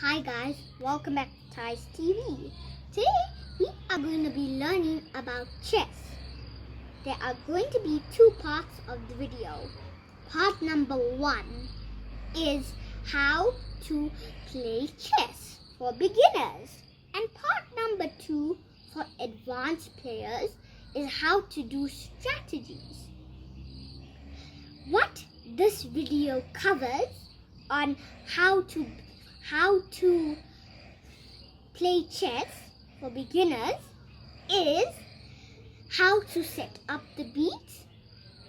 Hi guys, welcome back to Ty's TV. Today we are going to be learning about chess. There are going to be two parts of the video. Part number 1 is how to play chess for beginners. And part number 2 for advanced players is how to do strategies. What this video covers on how to play chess for beginners is how to set up the beats,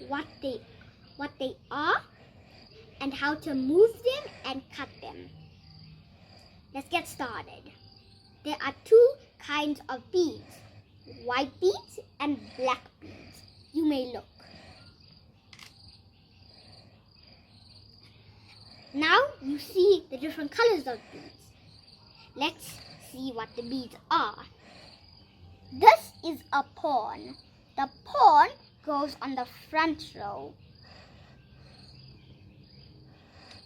what they are, and how to move them and cut them. Let's get started. There are two kinds of beads, white beads and black beads. You may look. Now you see the different colors of beads. Let's see what the beads are. This is a pawn. The pawn goes on the front row.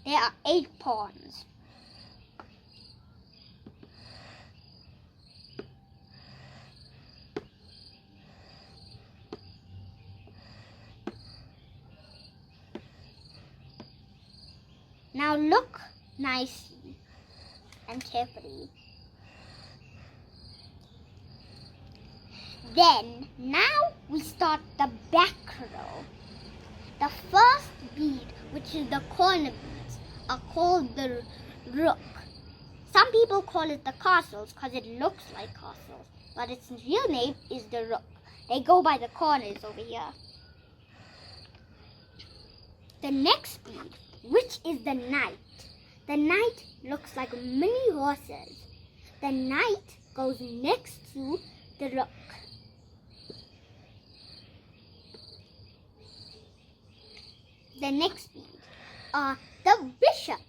There are 8 pawns. Now look nicely and carefully. Then, now we start the back row. The first bead, which is the corner beads, are called the rook. Some people call it the castles because it looks like castles, but its real name is the rook. They go by the corners over here. The next bead, which is the knight. The knight looks like mini horses. The knight goes next to the rook. The next bead are the bishops.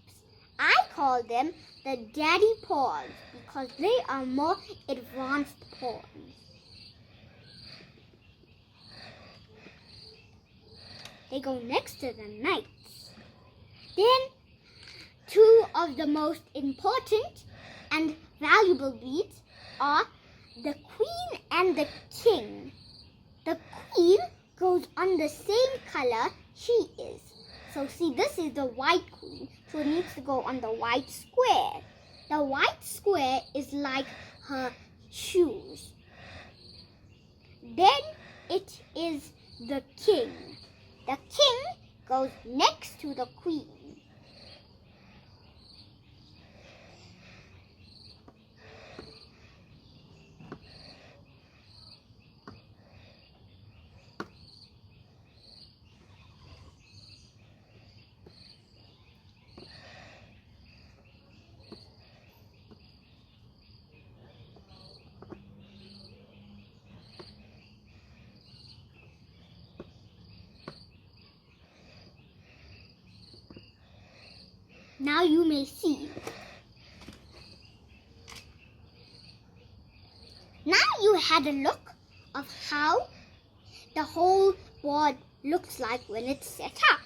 I call them the daddy pawns because they are more advanced pawns. They go next to the knight. Then, two of the most important and valuable beads are the queen and the king. The queen goes on the same color she is. So see, this is the white queen, so it needs to go on the white square. The white square is like her shoes. Then it is the king. The king goes next to the queen. Now you may see. Now you had a look of how the whole board looks like when it's set up.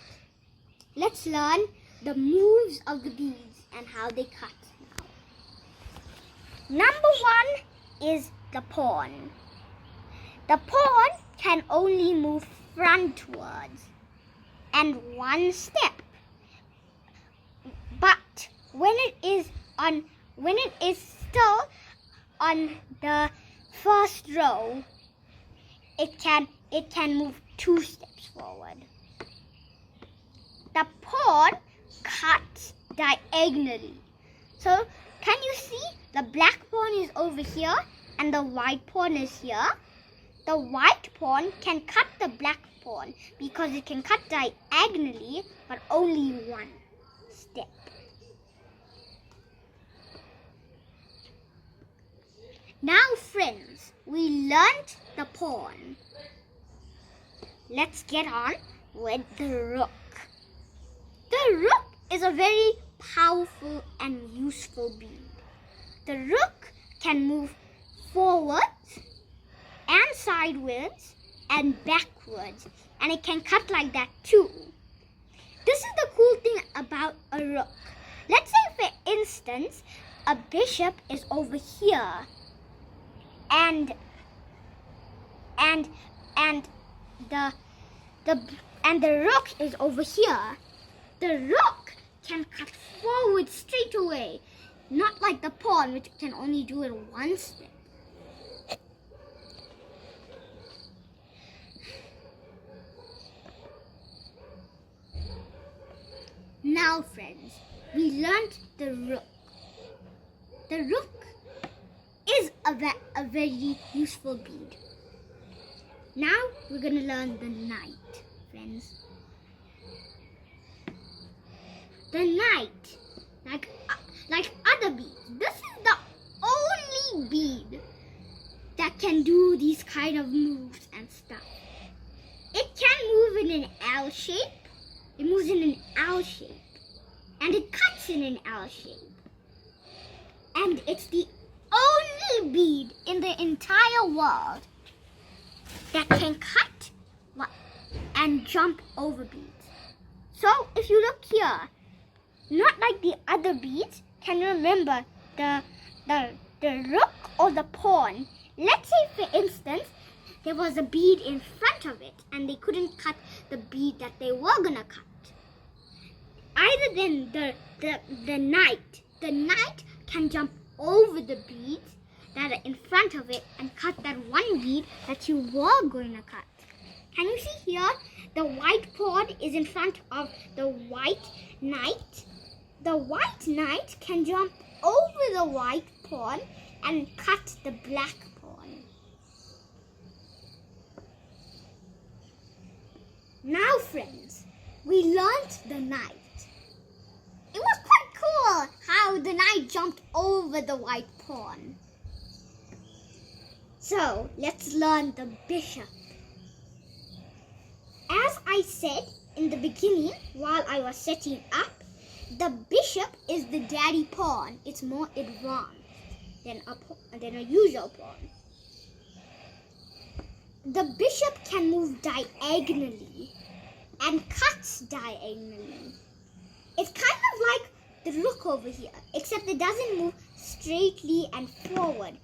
Let's learn the moves of the beads and how they cut now. Number 1 is the pawn. The pawn can only move frontwards and one step. But when it is still on the first row, it can move 2 steps forward. The pawn cuts diagonally. So can you see the black pawn is over here and the white pawn is here? The white pawn can cut the black pawn because it can cut diagonally but only 1 step. Now friends, we learnt the pawn. Let's get on with the rook. The rook is a very powerful and useful bead. The rook can move forwards and sideways and backwards, and it can cut like that too. This is the cool thing about a rook. Let's say, for instance, a bishop is over here, and the rook is over here. The rook can cut forward straight away, not like the pawn, which can only do it one step. Now, friends, we learned the rook. The rook is a very useful bead. Now we're going to learn the knight, friends. The knight, like other beads, this is the only bead that can do these kind of moves and stuff. It can move in an L shape. It moves in an L shape. And it cuts in an L shape. And it's the only bead in the entire world that can cut and jump over beads. So if you look here, not like the other beads, can you remember the rook or the pawn? Let's say, for instance, there was a bead in front of it and they couldn't cut the bead that they were gonna cut. Either then the knight can jump over the beads that are in front of it and cut that one bead that you were going to cut. Can you see here? The white pawn is in front of the white knight. The white knight can jump over the white pawn and cut the black pawn. Now, friends, we learned the knight. It was quite cool how the knight jumped over the white pawn. So, let's learn the bishop. As I said in the beginning, while I was setting up, the bishop is the daddy pawn. It's more advanced than a usual pawn. The bishop can move diagonally and cuts diagonally. It's kind of like the rook over here, except it doesn't move straightly and forward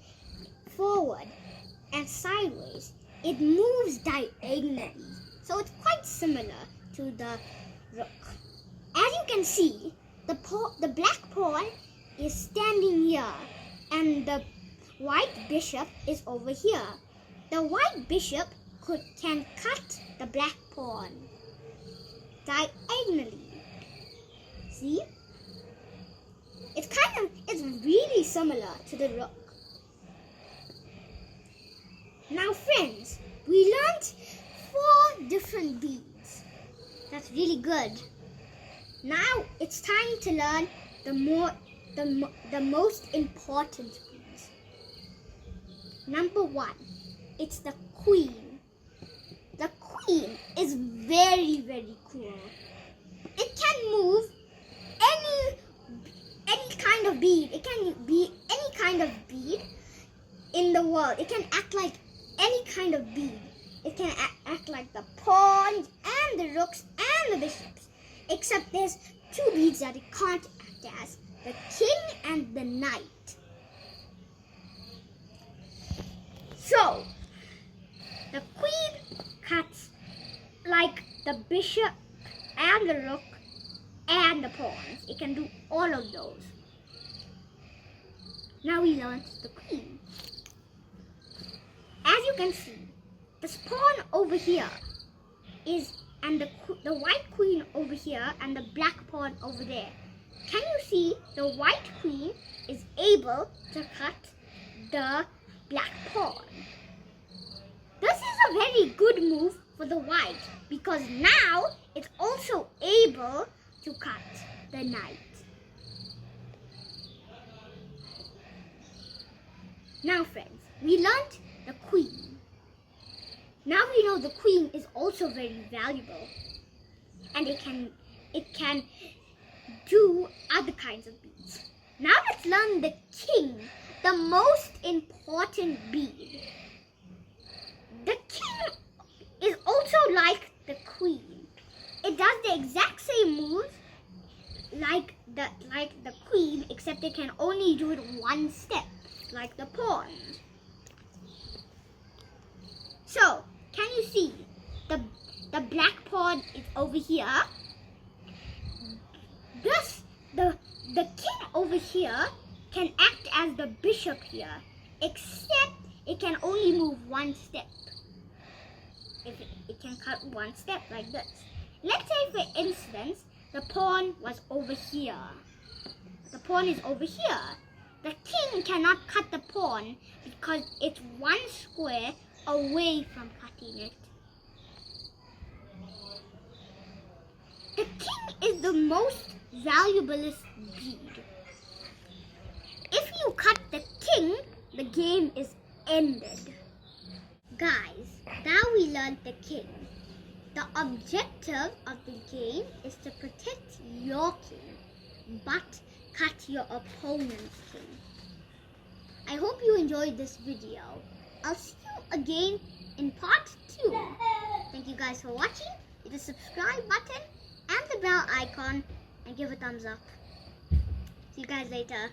and sideways. It moves diagonally. So it's quite similar to the rook. As you can see, the black pawn is standing here and the white bishop is over here. The white bishop can cut the black pawn diagonally. See? It's really similar to the rook. Now, friends, we learned 4 different beads. That's really good. Now it's time to learn the most important beads. Number 1, it's the queen. The queen is very, very cool. It can move any kind of bead. It can be any kind of bead in the world. It can act like any kind of bead. It can act like the pawns and the rooks and the bishops. Except there's 2 beads that it can't act as, the king and the knight. So, the queen cuts like the bishop and the rook and the pawns. It can do all of those. Now we learned the queen. As you can see, this pawn over here and the white queen over here and the black pawn over there. Can you see the white queen is able to cut the black pawn? This is a very good move for the white because now it's also able to cut the knight. Now, friends, we learned the queen. Now we know the queen is also very valuable and it can do other kinds of beads. Now let's learn the king, the most important bead. The king is also like the queen. It does the exact same moves like the queen, except it can only do it one step, like the pawn. So, can you see the black pawn is over here? Thus, the king over here can act as the bishop here, except it can only move one step. If it can cut one step like this. Let's say, for instance, the pawn was over here. The pawn is over here. The king cannot cut the pawn because it's one square away from cutting it. The king is the most valuablest bead. If you cut the king, the game is ended. Guys, now we learned the king. The objective of the game is to protect your king, but cut your opponent's king. I hope you enjoyed this video. I'll see you again in part 2. Thank you guys for watching. Hit the subscribe button and the bell icon and give a thumbs up. See you guys later.